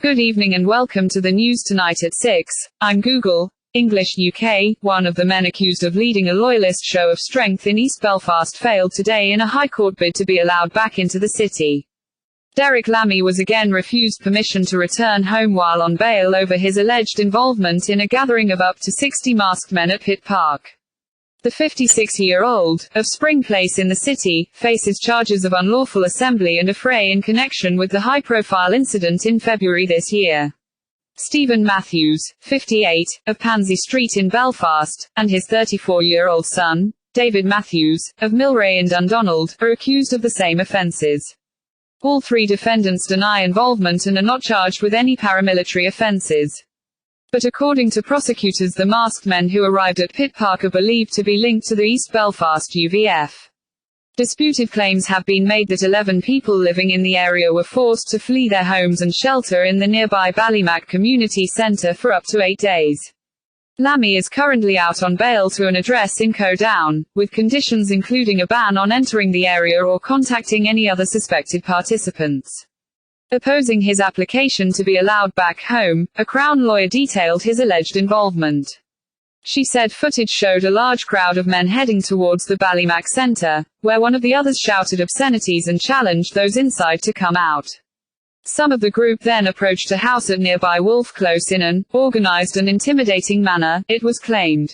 Good evening and welcome to the news tonight at 6. I'm Google, English UK. One of the men accused of leading a loyalist show of strength in East Belfast failed today in a High Court bid to be allowed back into the city. Derek Lammy was again refused permission to return home while on bail over his alleged involvement in a gathering of up to 60 masked men at Pitt Park. The 56-year-old, of Spring Place in the city, faces charges of unlawful assembly and affray in connection with the high-profile incident in February this year. Stephen Matthews, 58, of Pansy Street in Belfast, and his 34-year-old son, David Matthews, of Milray in Dundonald, are accused of the same offences. All three defendants deny involvement and are not charged with any paramilitary offences. But according to prosecutors, the masked men who arrived at Pitt Park are believed to be linked to the East Belfast UVF. Disputed claims have been made that 11 people living in the area were forced to flee their homes and shelter in the nearby Ballymac Community Centre for up to 8 days. Lammy is currently out on bail to an address in Codown, with conditions including a ban on entering the area or contacting any other suspected participants. Opposing his application to be allowed back home, a Crown lawyer detailed his alleged involvement. She said footage showed a large crowd of men heading towards the Ballymac Centre, where one of the others shouted obscenities and challenged those inside to come out. Some of the group then approached a house at nearby Wolf Close in an organised and intimidating manner, it was claimed.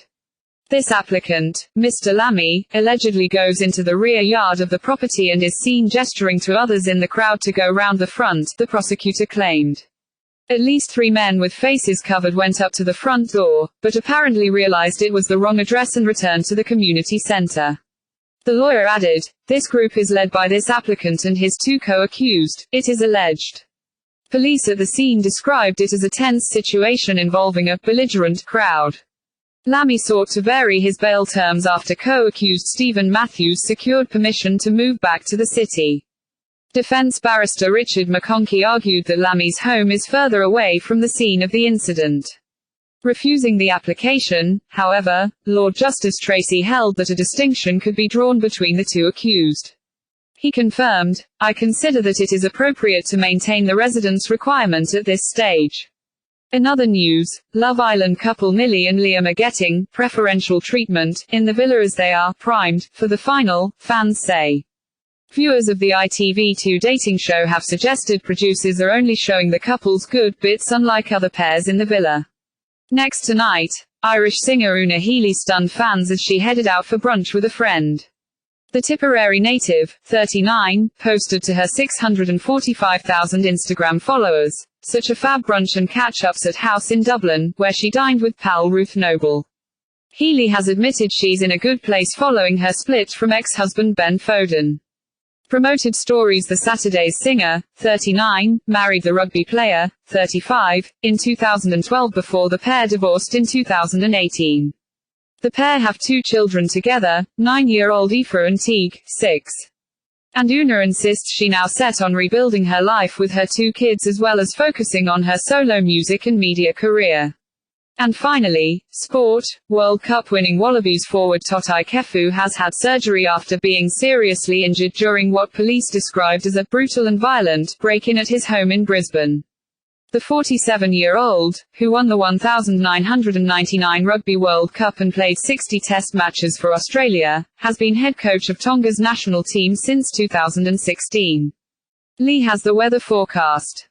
This applicant, Mr. Lammy, allegedly goes into the rear yard of the property and is seen gesturing to others in the crowd to go round the front, the prosecutor claimed. At least 3 men with faces covered went up to the front door, but apparently realized it was the wrong address and returned to the community center. The lawyer added, "This group is led by this applicant and his 2 co-accused, it is alleged." Police at the scene described it as a tense situation involving a belligerent crowd. Lammy sought to vary his bail terms after co-accused Stephen Matthews secured permission to move back to the city. Defense barrister Richard McConkie argued that Lammy's home is further away from the scene of the incident. Refusing the application, however, Lord Justice Tracy held that a distinction could be drawn between the 2 accused. He confirmed, "I consider that it is appropriate to maintain the residence requirement at this stage." In other news, Love Island couple Millie and Liam are getting preferential treatment in the villa as they are primed for the final, fans say. Viewers of the ITV2 dating show have suggested producers are only showing the couple's good bits unlike other pairs in the villa. Next tonight, Irish singer Una Healy stunned fans as she headed out for brunch with a friend. The Tipperary native, 39, posted to her 645,000 Instagram followers, "Such a fab brunch and catch-ups at house in Dublin, where she dined with pal Ruth Noble." Healy has admitted she's in a good place following her split from ex-husband Ben Foden. Promoted stories: The Saturday's singer, 39, married the rugby player, 35, in 2012 before the pair divorced in 2018. The pair have 2 children together, 9-year-old Aoife and Teague, 6. And Una insists she now set on rebuilding her life with her 2 kids as well as focusing on her solo music and media career. And finally, sport, World Cup winning Wallabies forward Totai Kefu has had surgery after being seriously injured during what police described as a brutal and violent break-in at his home in Brisbane. The 47-year-old, who won the 1999 Rugby World Cup and played 60 test matches for Australia, has been head coach of Tonga's national team since 2016. Lee has the weather forecast.